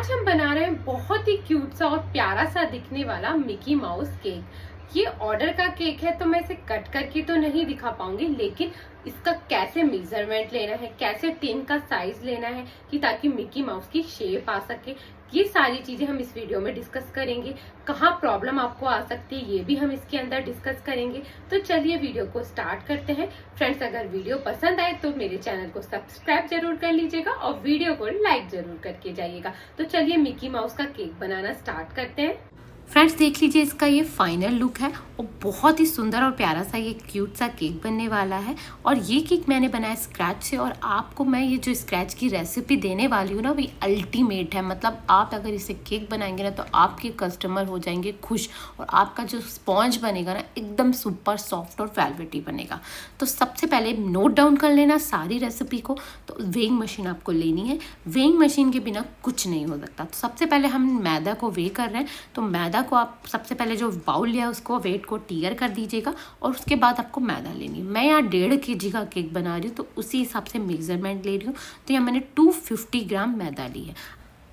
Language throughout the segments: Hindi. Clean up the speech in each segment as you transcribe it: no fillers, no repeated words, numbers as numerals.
आज हम बना रहे हैं बहुत ही क्यूट सा और प्यारा सा दिखने वाला मिकी माउस केक। ये ऑर्डर का केक है तो मैं इसे कट करके तो नहीं दिखा पाऊंगी, लेकिन इसका कैसे मेजरमेंट लेना है, कैसे टिन का साइज लेना है कि ताकि मिकी माउस की शेप आ सके, ये सारी चीजें हम इस वीडियो में डिस्कस करेंगे। कहाँ प्रॉब्लम आपको आ सकती है ये भी हम इसके अंदर डिस्कस करेंगे। तो चलिए वीडियो को स्टार्ट करते हैं। फ्रेंड्स, अगर वीडियो पसंद आए तो मेरे चैनल को सब्सक्राइब जरूर कर लीजिएगा और वीडियो को लाइक जरूर करके जाइएगा। तो चलिए मिकी माउस का केक बनाना स्टार्ट करते हैं। फ्रेंड्स, देख लीजिए इसका ये फाइनल लुक है और बहुत ही सुंदर और प्यारा सा ये क्यूट सा केक बनने वाला है। और ये केक मैंने बनाया स्क्रैच से, और आपको मैं ये जो स्क्रैच की रेसिपी देने वाली हूँ ना, वो अल्टीमेट है। मतलब आप अगर इसे केक बनाएंगे ना तो आपके कस्टमर हो जाएंगे खुश, और आपका जो स्पॉन्ज बनेगा ना एकदम सुपर सॉफ्ट और वेलवेटी बनेगा। तो सबसे पहले नोट डाउन कर लेना सारी रेसिपी को। तो वेइंग मशीन आपको लेनी है, वेइंग मशीन के बिना कुछ नहीं हो सकता। तो सबसे पहले हम मैदा को वे कर रहे हैं, तो मैदा को आप सबसे पहले जो बाउल लिया उसको वेट को टीयर कर दीजिएगा, और उसके बाद आपको मैदा लेनी है। मैं यहाँ 1.5 kg का केक बना रही हूँ तो उसी हिसाब से मेजरमेंट ले रही हूँ। तो यहाँ मैंने 250 ग्राम मैदा ली है।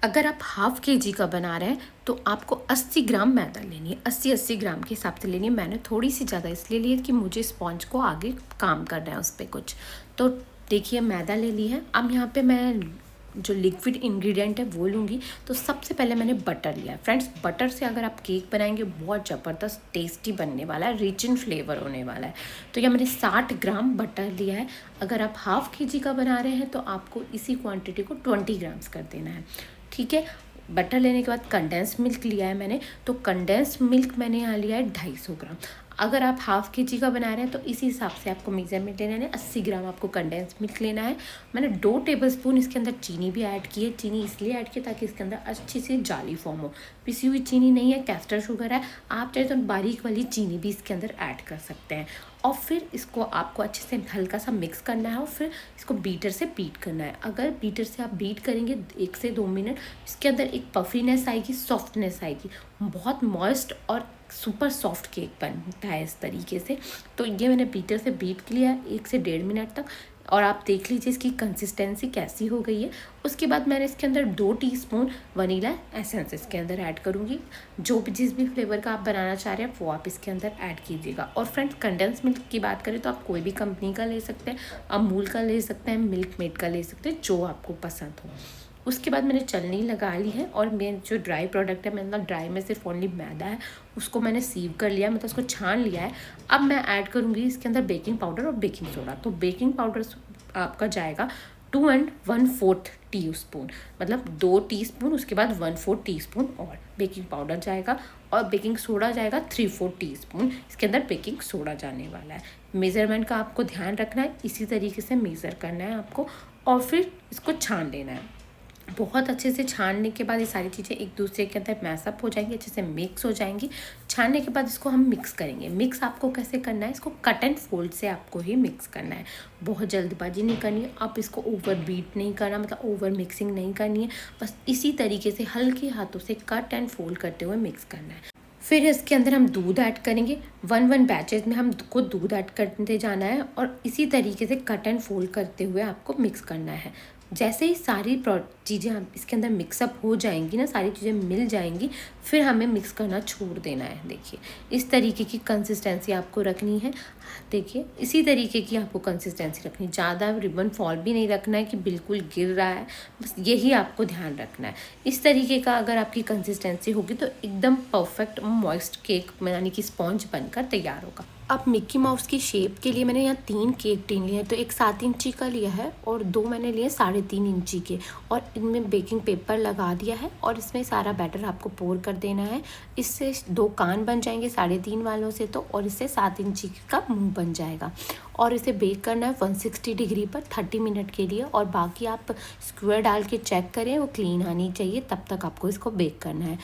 अगर आप 1/2 kg का बना रहे हैं तो आपको 80 ग्राम मैदा लेनी है, 80 ग्राम के हिसाब से लेनी है। मैंने थोड़ी सी ज़्यादा इसलिए ली है कि मुझे स्पॉन्ज को आगे काम करना है उस पर कुछ। तो देखिए मैदा ले ली है। अब यहाँ पे मैं जो लिक्विड इंग्रेडिएंट है वो लूँगी। तो सबसे पहले मैंने बटर लिया है। फ्रेंड्स, बटर से अगर आप केक बनाएंगे बहुत ज़बरदस्त टेस्टी बनने वाला है, रिच इन फ्लेवर होने वाला है। तो यह मैंने 60 ग्राम बटर लिया है। अगर आप 1/2 kg का बना रहे हैं तो आपको इसी क्वांटिटी को 20 ग्राम्स कर देना है, ठीक है। बटर लेने के बाद कंडेंस मिल्क लिया है मैंने। तो कंडेंस मिल्क मैंने यहाँ लिया है 250 ग्राम। अगर आप 1/2 kg का बना रहे हैं तो इसी हिसाब से आपको मेजरमेंट लेना है। 80 ग्राम आपको कंडेंस मिल्क लेना है। मैंने 2 टेबलस्पून इसके अंदर चीनी भी ऐड की है। चीनी इसलिए ऐड की ताकि इसके अंदर अच्छी सी जाली फॉर्म हो। पिसी हुई चीनी नहीं है, कैस्टर शुगर है। आप चाहे तो बारीक वाली चीनी भी इसके अंदर ऐड कर सकते हैं। और फिर इसको आपको अच्छे से हल्का सा मिक्स करना है और फिर इसको बीटर से बीट करना है। अगर बीटर से आप बीट करेंगे 1 से 2 मिनट, इसके अंदर एक पफीनेस आएगी, सॉफ्टनेस आएगी, बहुत मॉइस्ट और सुपर सॉफ्ट केक बनता है इस तरीके से। तो ये मैंने बीटर से बीट लिया 1 से 1.5 मिनट तक, और आप देख लीजिए इसकी कंसिस्टेंसी कैसी हो गई है। उसके बाद मैंने इसके अंदर 2 टीस्पून वनीला एसेंस इसके अंदर ऐड करूँगी। जो भी जिस भी फ्लेवर का आप बनाना चाह रहे हैं वो आप इसके अंदर ऐड कीजिएगा। और फ्रेंड्स, कंडेंस मिल्क की बात करें तो आप कोई भी कंपनी का ले सकते हैं, अमूल का ले सकते हैं, मिल्क मेड का ले सकते हैं, जो आपको पसंद हो। उसके बाद मैंने चलनी लगा ली है, और मेरे जो ड्राई प्रोडक्ट है, मतलब ड्राई में सिर्फ ओनली मैदा है, उसको मैंने सीव कर लिया, मतलब उसको छान लिया है। अब मैं ऐड करूँगी इसके अंदर बेकिंग पाउडर और बेकिंग सोडा। तो बेकिंग पाउडर आपका जाएगा 2 and 1/4 टीस्पून, मतलब 2 टीस्पून, उसके बाद 1/4 टीस्पून और बेकिंग पाउडर जाएगा, और बेकिंग सोडा जाएगा 3/4 टीस्पून। इसके अंदर बेकिंग सोडा जाने वाला है। मेज़रमेंट का आपको ध्यान रखना है, इसी तरीके से मेज़र करना है आपको, और फिर इसको छान लेना है। बहुत अच्छे से छानने के बाद ये सारी चीज़ें एक दूसरे के अंदर मैशअप हो जाएंगी, अच्छे से मिक्स हो जाएंगी। छानने के बाद इसको हम मिक्स करेंगे। मिक्स आपको कैसे करना है, इसको कट एंड फोल्ड से आपको ही मिक्स करना है। बहुत जल्दबाजी नहीं करनी है, आप इसको ओवर बीट नहीं करना, मतलब ओवर मिक्सिंग नहीं करनी है। बस इसी तरीके से हल्के हाथों से कट एंड फोल्ड करते हुए मिक्स करना है। फिर इसके अंदर हम दूध ऐड करेंगे। 1 बैचेज में हमको दूध ऐड करते जाना है, और इसी तरीके से कट एंड फोल्ड करते हुए आपको मिक्स करना है। जैसे ही सारी चीज़ें हम इसके अंदर मिक्सअप हो जाएंगी ना, सारी चीज़ें मिल जाएंगी, फिर हमें मिक्स करना छोड़ देना है। देखिए इस तरीके की कंसिस्टेंसी आपको रखनी है। देखिए इसी तरीके की आपको कंसिस्टेंसी रखनी है। ज़्यादा रिबन फॉल भी नहीं रखना है कि बिल्कुल गिर रहा है, बस यही आपको ध्यान रखना है। इस तरीके का अगर आपकी कंसिस्टेंसी होगी तो एकदम परफेक्ट मॉइस्ट केक यानी कि स्पॉन्ज बनकर तैयार होगा। अब मिक्की माउस की शेप के लिए मैंने यहाँ 3 केक टिन लिए हैं। तो एक 7 इंची का लिया है और 2 मैंने लिए 3.5 इंची के, और इनमें बेकिंग पेपर लगा दिया है, और इसमें सारा बैटर आपको पोर कर देना है। इससे 2 कान बन जाएंगे 3.5 वालों से, तो और इससे 7 इंची का मुंह बन जाएगा। और इसे बेक करना है 160 डिग्री पर 30 मिनट के लिए, और बाकी आप स्क्वायर डाल के चेक करें वो क्लीन आनी चाहिए, तब तक आपको इसको बेक करना है।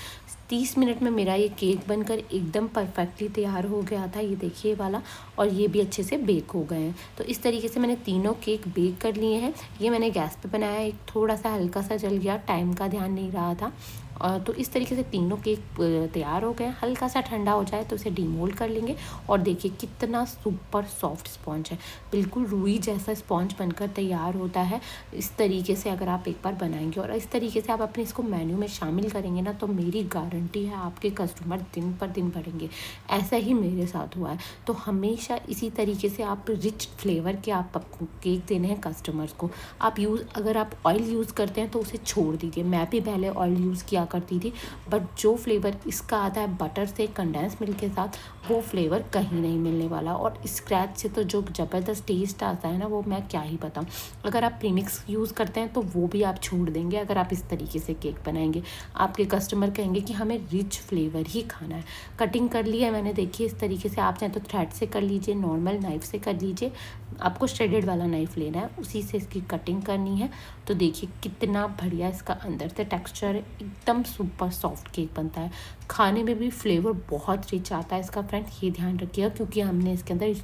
30 मिनट में मेरा ये केक बनकर एकदम परफेक्टली तैयार हो गया था। ये देखिए वाला, और ये भी अच्छे से बेक हो गए हैं। तो इस तरीके से मैंने तीनों केक बेक कर लिए हैं। ये मैंने गैस पे बनाया, एक थोड़ा सा हल्का सा जल गया, टाइम का ध्यान नहीं रहा था। तो इस तरीके से तीनों केक तैयार हो गए। हल्का सा ठंडा हो जाए तो उसे डीमोल्ड कर लेंगे और देखिए कितना सुपर सॉफ्ट स्पॉन्ज है, बिल्कुल रुई जैसा स्पॉन्ज बनकर तैयार होता है। इस तरीके से अगर आप एक बार बनाएंगे और इस तरीके से आप अपने इसको मेन्यू में शामिल करेंगे ना, तो मेरी गारंटी है आपके कस्टमर दिन पर दिन बढ़ेंगे। ऐसा ही मेरे साथ हुआ है। तो हमेशा इसी तरीके से आप रिच फ्लेवर के आप केक देने हैं कस्टमर्स को। आप अगर आप ऑयल यूज़ करते हैं तो उसे छोड़ दीजिए। मैं भी पहले ऑयल यूज़ किया करती थी, बट जो फ्लेवर इसका आता है बटर से कंडेंस मिल्क के साथ, वो फ्लेवर कहीं नहीं मिलने वाला। और स्क्रैच से तो जो ज़बरदस्त टेस्ट आता है ना, वो मैं क्या ही बताऊँ। अगर आप प्रीमिक्स यूज़ करते हैं तो वो भी आप छोड़ देंगे अगर आप इस तरीके से केक बनाएंगे। आपके कस्टमर कहेंगे कि हमें रिच फ्लेवर ही खाना है। कटिंग कर ली है मैंने, देखिए इस तरीके से। आप चाहें तो थ्रेड से कर लीजिए, नॉर्मल नाइफ़ से कर लीजिए। आपको श्रेडेड वाला नाइफ़ लेना है, उसी से इसकी कटिंग करनी है। तो देखिए कितना बढ़िया इसका अंदर से टेक्सचर है, एकदम सुपर सॉफ्ट केक बनता है। खाने में भी फ्लेवर बहुत रिच आता है इसका फ्रेंड, ये ध्यान रखिएगा, क्योंकि हमने इसके अंदर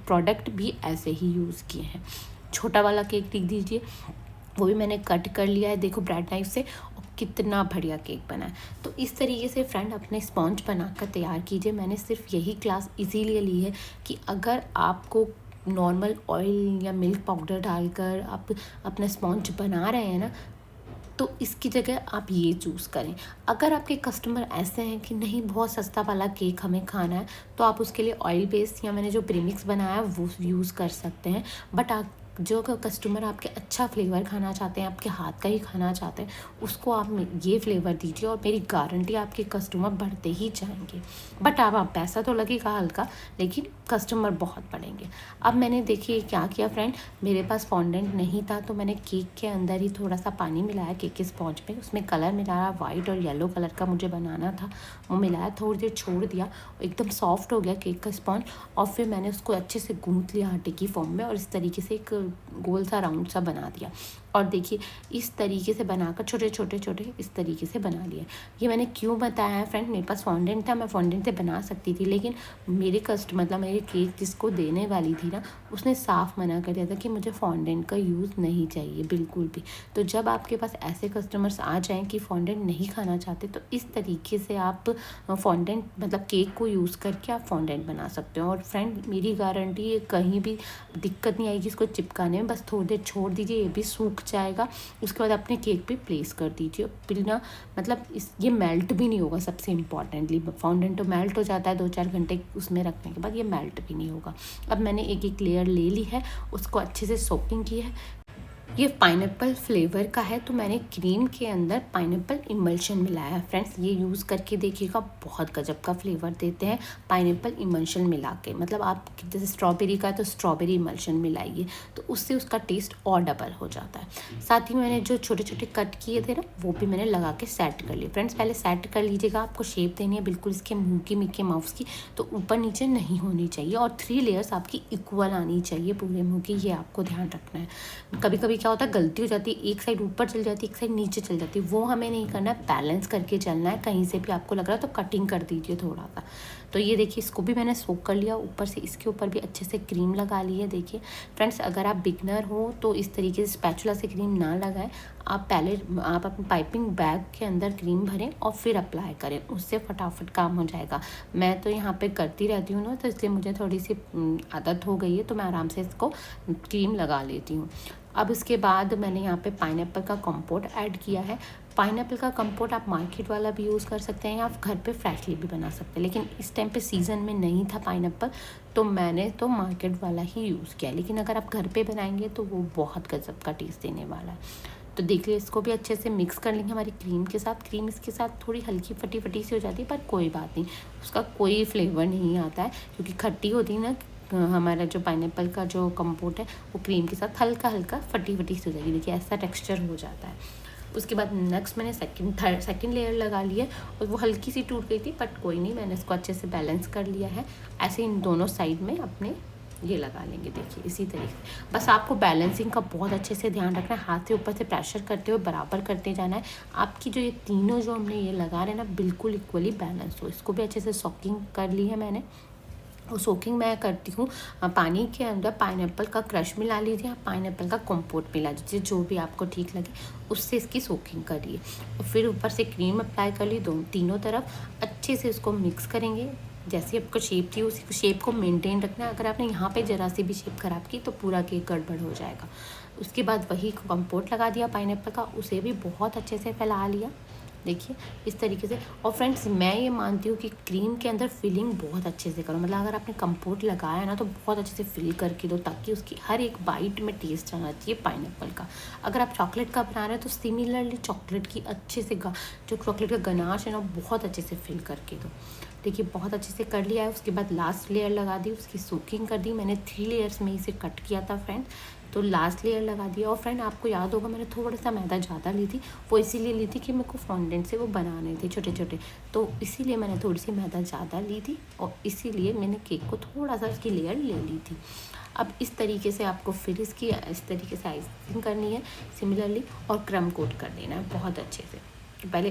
प्रोडक्ट भी ऐसे ही यूज़ किए हैं। छोटा वाला केक देख दीजिए, वो भी मैंने कट कर लिया है, देखो ब्रेड नाइफ से। और कितना बढ़िया केक बना है। तो इस तरीके से फ्रेंड अपने स्पॉन्ज बनाकर तैयार कीजिए। मैंने सिर्फ यही क्लास इसीलिए ली है कि अगर आपको नॉर्मल ऑयल या मिल्क पाउडर डालकर आप अपना स्पॉन्ज बना रहे हैं ना, तो इसकी जगह आप ये चूज़ करें। अगर आपके कस्टमर ऐसे हैं कि नहीं बहुत सस्ता वाला केक हमें खाना है, तो आप उसके लिए ऑयल बेस्ड या मैंने जो प्रीमिक्स बनाया है वो यूज़ कर सकते हैं। बट आप जो कस्टमर आपके अच्छा फ्लेवर खाना चाहते हैं, आपके हाथ का ही खाना चाहते हैं, उसको आप ये फ्लेवर दीजिए और मेरी गारंटी आपके कस्टमर बढ़ते ही जाएंगे। बट आप पैसा तो लगेगा हल्का, लेकिन कस्टमर बहुत बढ़ेंगे। अब मैंने देखिए क्या किया फ्रेंड, मेरे पास फॉन्डेंट नहीं था, तो मैंने केक के अंदर ही थोड़ा सा पानी मिलाया केक के स्पॉन्ज में, उसमें कलर मिलाया, वाइट और येलो कलर का मुझे बनाना था, वो मिलाया, थोड़ी देर छोड़ दिया, एकदम सॉफ्ट हो गया केक का स्पॉन्ज। और फिर मैंने उसको अच्छे से गूंथ लिया आटे की फॉर्म में और इस तरीके से एक गोल सा राउंड सा बना दिया। और देखिए इस तरीके से बनाकर छोटे छोटे छोटे इस तरीके से बना लिए। ये मैंने क्यों बताया है फ्रेंड, मेरे पास फॉन्डेंट था, मैं फॉन्डेंट से बना सकती थी, लेकिन मेरे मतलब मेरे केक जिसको देने वाली थी ना, उसने साफ मना कर दिया था कि मुझे फॉन्डेंट का यूज़ नहीं चाहिए बिल्कुल भी। तो जब आपके पास ऐसे कस्टमर्स आ जाएँ कि फॉन्डेंट नहीं खाना चाहते, तो इस तरीके से आप फॉन्डेंट मतलब केक को यूज़ करके आप फॉन्डेंट बना सकते हो। और फ्रेंड मेरी गारंटी है, कहीं भी दिक्कत नहीं आएगी इसको चिपकाने में। बस थोड़ी देर छोड़ दीजिए, ये भी सूख जाएगा। उसके बाद अपने केक पे प्लेस कर दीजिए, बिना मतलब ये मेल्ट भी नहीं होगा। सबसे इम्पॉर्टेंटली फॉन्डेंट तो मेल्ट हो जाता है 2-4 घंटे उसमें रखने के बाद, ये मेल्ट भी नहीं होगा। अब मैंने एक एक लेयर ले ली है, उसको अच्छे से सोकिंग की है। ये पाइनएप्पल फ्लेवर का है, तो मैंने क्रीम के अंदर पाइनएप्पल इमल्शन मिलाया है। फ्रेंड्स ये यूज़ करके देखिएगा, बहुत गजब का फ्लेवर देते हैं पाइनएप्पल इमल्शन मिला के। मतलब आप जैसे स्ट्रॉबेरी का तो स्ट्रॉबेरी इमल्शन मिलाइए, तो उससे उसका टेस्ट और डबल हो जाता है। साथ ही मैंने जो छोटे छोटे कट किए थे ना, वो भी मैंने लगा के सेट कर लिए। फ्रेंड्स पहले सेट कर लीजिएगा, आपको शेप देनी है बिल्कुल इसके मुँह की, मिक्की माउस की, तो ऊपर नीचे नहीं होनी चाहिए और 3 लेयर्स आपकी इक्वल आनी चाहिए पूरे मुँह की, ये आपको ध्यान रखना है। कभी कभी क्या होता है, गलती हो जाती है, एक साइड ऊपर चल जाती है, एक साइड नीचे चल जाती है, वो हमें नहीं करना है, बैलेंस करके चलना है। कहीं से भी आपको लग रहा है तो कटिंग कर दीजिए थोड़ा सा। तो ये देखिए इसको भी मैंने सोक कर लिया, ऊपर से इसके ऊपर भी अच्छे से क्रीम लगा ली है। देखिए फ्रेंड्स अगर आप बिगनर हो तो इस तरीके से स्पैचुला से क्रीम ना लगाएं, आप पहले आप अपने पाइपिंग बैग के अंदर क्रीम भरें और फिर अप्लाई करें, उससे फटाफट काम हो जाएगा। मैं तो यहाँ पे करती रहती हूँ ना, तो इसलिए मुझे थोड़ी सी आदत हो गई है, तो मैं आराम से इसको क्रीम लगा लेती हूँ। अब इसके बाद मैंने यहाँ पे पाइनएप्पल का कंपोट ऐड किया है। पाइनएप्पल का कंपोट आप मार्केट वाला भी यूज़ कर सकते हैं या आप घर पे फ्रेशली भी बना सकते हैं, लेकिन इस टाइम पे सीज़न में नहीं था पाइनएप्पल, तो मैंने तो मार्केट वाला ही यूज़ किया। लेकिन अगर आप घर पे बनाएंगे तो वो बहुत गजब का टेस्ट देने वाला है। तो देख लीजिए इसको भी अच्छे से मिक्स कर लेंगे हमारी क्रीम के साथ। क्रीम इसके साथ थोड़ी हल्की फटी फटी सी हो जाती है, पर कोई बात नहीं, उसका कोई फ्लेवर नहीं आता है, क्योंकि खट्टी होती है ना हमारा जो पाइनएप्पल का जो कंपोट है, वो क्रीम के साथ हल्का हल्का फटी फटी सी हो जाएगी। देखिए ऐसा टेक्सचर हो जाता है। उसके बाद नेक्स्ट मैंने सेकंड लेयर लगा लिया और वो हल्की सी टूट गई थी, बट कोई नहीं, मैंने इसको अच्छे से बैलेंस कर लिया है। ऐसे इन दोनों साइड में अपने ये लगा लेंगे। देखिए इसी तरीके से, बस आपको बैलेंसिंग का बहुत अच्छे से ध्यान रखना है, हाथ से ऊपर से प्रेशर करते हुए बराबर करते जाना है। आपकी जो ये तीनों जो हमने ये लगा रहे हैं ना, बिल्कुल इक्वली बैलेंस हो। इसको भी अच्छे से सॉकिंग कर ली है मैंने। वो सोकिंग मैं करती हूँ पानी के अंदर पाइनएप्पल का क्रश मिला लीजिए, आप पाइनएप्पल का कंपोट मिला दीजिए, जो भी आपको ठीक लगे उससे इसकी सोकिंग करिए। और फिर ऊपर से क्रीम अप्लाई कर ली तीनों तरफ, अच्छे से इसको मिक्स करेंगे। जैसे आपको शेप थी उसी शेप को मेंटेन रखना है। अगर आपने यहाँ पे ज़रा सी भी शेप ख़राब की तो पूरा केक गड़बड़ हो जाएगा। उसके बाद वही कंपोट लगा दिया पाइनएप्पल का, उसे भी बहुत अच्छे से फैला लिया। देखिए इस तरीके से। और फ्रेंड्स मैं ये मानती हूँ कि क्रीम के अंदर फिलिंग बहुत अच्छे से करो, मतलब अगर आपने कंपोट लगाया ना तो बहुत अच्छे से फिल करके दो, ताकि उसकी हर एक बाइट में टेस्ट आना चाहिए पाइनएप्पल का। अगर आप चॉकलेट का बना रहे हैं तो सिमिलरली चॉकलेट की अच्छे से जो चॉकलेट का गनाश है ना बहुत अच्छे से फिल करके दो। देखिए बहुत अच्छे से कर लिया है। उसके बाद लास्ट लेयर लगा दी, उसकी सोकिंग कर दी। मैंने 3 लेयर्स में इसे कट किया था फ्रेंड, तो लास्ट लेयर लगा दिया। और फ्रेंड आपको याद होगा मैंने थोड़ा सा मैदा ज़्यादा ली थी, वो इसीलिए ली थी कि मेरे को फॉन्डेंट से वो बनाने थे छोटे छोटे, तो इसीलिए मैंने थोड़ी सी मैदा ज़्यादा ली थी और इसीलिए मैंने केक को थोड़ा सा उसकी लेयर ले ली थी। अब इस तरीके से आपको फिर इसकी इस तरीके से आइसिंग करनी है सिमिलरली, और क्रम कोट कर देना है बहुत अच्छे से। पहले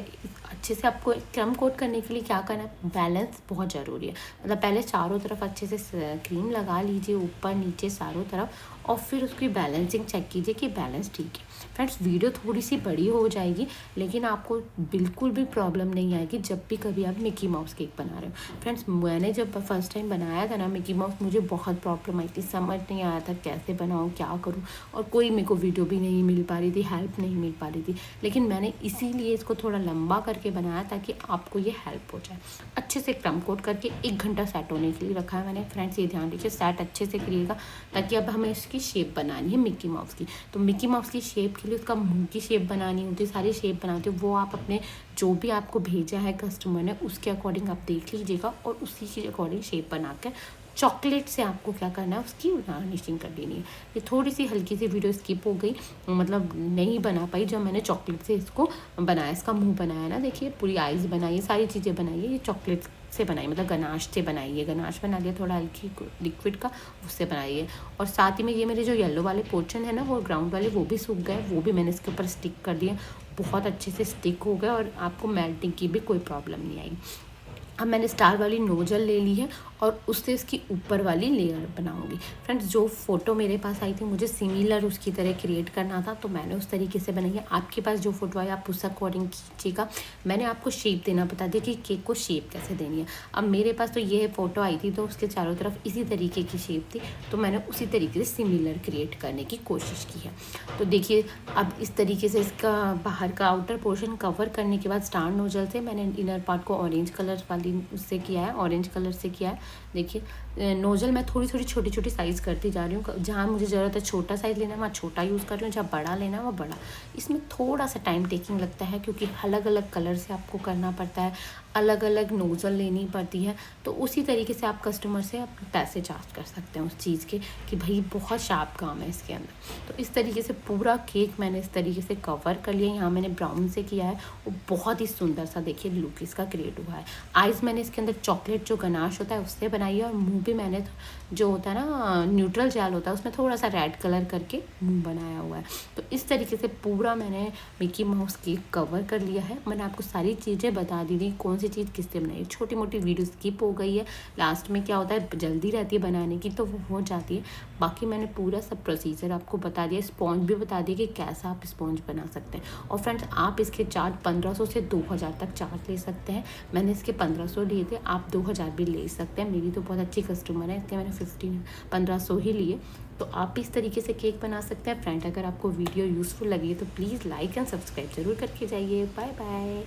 अच्छे से आपको क्रम कोट करने के लिए क्या करना है, बैलेंस बहुत ज़रूरी है। मतलब पहले चारों तरफ अच्छे से क्रीम लगा लीजिए, ऊपर नीचे चारों तरफ, और फिर उसकी बैलेंसिंग चेक कीजिए कि बैलेंस ठीक है। फ्रेंड्स वीडियो थोड़ी सी बड़ी हो जाएगी, लेकिन आपको बिल्कुल भी प्रॉब्लम नहीं आएगी जब भी कभी आप मिकी माउस केक बना रहे हो। फ्रेंड्स मैंने जब फर्स्ट टाइम बनाया था ना मिकी माउस, मुझे बहुत प्रॉब्लम आई थी, समझ नहीं आया था कैसे बनाऊँ क्या करूँ, और कोई मेरे को वीडियो भी नहीं मिल पा रही थी, हेल्प नहीं मिल पा रही थी। लेकिन मैंने इसीलिए इसको थोड़ा लंबा करके बनाया ताकि आपको ये हेल्प हो जाए। अच्छे से क्रम कोट करके 1 घंटा सेट होने के लिए रखा है मैंने। फ्रेंड्स ये ध्यान रखिए सेट अच्छे से करिएगा, ताकि अब हमें इसकी शेप बनानी है मिकी माउस की। तो मिकी माउस की शेप के लिए उसका मुंह की शेप बनानी होती है, सारी शेप बनाती है, वो आप अपने जो भी आपको भेजा है कस्टमर ने उसके अकॉर्डिंग आप देख लीजिएगा, और उसी के अकॉर्डिंग शेप बना कर चॉकलेट से आपको क्या करना है उसकी गार्निशिंग कर देनी है। ये थोड़ी सी हल्की सी वीडियो स्किप हो गई, मतलब नहीं बना पाई जब मैंने चॉकलेट से इसको बनाया, इसका मुंह बनाया ना। देखिए पूरी आइज़ बनाई, सारी चीज़ें बनाई है, ये चॉकलेट से बनाई, मतलब गनाश से बनाई है, गनाश बना लिया थोड़ा हल्की लिक्विड का, उससे बनाई है। और साथ ही में ये मेरे जो येलो वाले पोर्शन है ना, वो ग्राउंड वाले वो भी सूख गए, वो भी मैंने इसके ऊपर स्टिक कर दिया, बहुत अच्छे से स्टिक हो गए, और आपको मेल्टिंग की भी कोई प्रॉब्लम नहीं आई। अब मैंने स्टार वाली नोजल ले ली है और उससे इसकी ऊपर वाली लेयर बनाऊंगी। फ्रेंड्स जो फ़ोटो मेरे पास आई थी मुझे सिमिलर उसकी तरह क्रिएट करना था, तो मैंने उस तरीके से बनाई है। आपके पास जो फ़ोटो आई आप उस अकॉर्डिंग कीजिएगा। मैंने आपको शेप देना बता दिया कि केक को शेप कैसे देनी है। अब मेरे पास तो ये फ़ोटो आई थी तो उसके चारों तरफ इसी तरीके की शेप थी, तो मैंने उसी तरीके से सिमिलर क्रिएट करने की कोशिश की है। तो देखिए अब इस तरीके से इसका बाहर का आउटर पोर्शन कवर करने के बाद स्टार नोजल से मैंने इनर पार्ट को ऑरेंज कलर वाली उससे किया है, ऑरेंज कलर से किया है। देखिए नोजल मैं थोड़ी थोड़ी छोटी छोटी साइज़ करती जा रही हूँ, जहाँ मुझे ज़रूरत है छोटा साइज़ लेना है वहाँ छोटा यूज़ कर रही हूँ, जहाँ बड़ा लेना है वहाँ बड़ा। इसमें थोड़ा सा टाइम टेकिंग लगता है क्योंकि अलग अलग कलर से आपको करना पड़ता है, अलग अलग नोज़ल लेनी पड़ती है। तो उसी तरीके से आप कस्टमर से आप पैसे चार्ज कर सकते हैं उस चीज़ के कि भाई बहुत शार्प काम है इसके अंदर। तो इस तरीके से पूरा केक मैंने इस तरीके से कवर कर लिया। यहाँ मैंने ब्राउन से किया है, वो बहुत ही सुंदर सा देखिए लुक इसका क्रिएट हुआ है। आइज़ मैंने इसके अंदर चॉकलेट जो गनाश होता है उससे बनाई है, और मुँह भी मैंने जो होता है ना न्यूट्रल जेल होता है उसमें थोड़ा सा रेड कलर करके मुँह बनाया हुआ है। तो इस तरीके से पूरा मैंने मिकी माउस केक कवर कर लिया है। मैंने आपको सारी चीज़ें बता दी थी कौन सी चीज़ किससे बनाई। छोटी मोटी वीडियो स्किप हो गई है, लास्ट में क्या होता है जल्दी रहती है बनाने की तो वो हो जाती है। बाकी मैंने पूरा सब प्रोसीजर आपको बता दिया, स्पॉन्ज भी बता दिया कि कैसा आप स्पॉन्ज बना सकते हैं। और फ्रेंड्स आप इसके चार्ज 1500 से 2000 तक चार्ज ले सकते हैं। मैंने इसके 1500 लिए थे, आप 2000 भी ले सकते हैं। मेरी तो बहुत अच्छी कस्टमर है इसलिए मैंने 1500 ही लिए। तो आप इस तरीके से केक बना सकते हैं। फ्रेंड अगर आपको वीडियो यूज़फुल लगी तो प्लीज़ लाइक एंड सब्सक्राइब जरूर करके जाइए। Bye bye.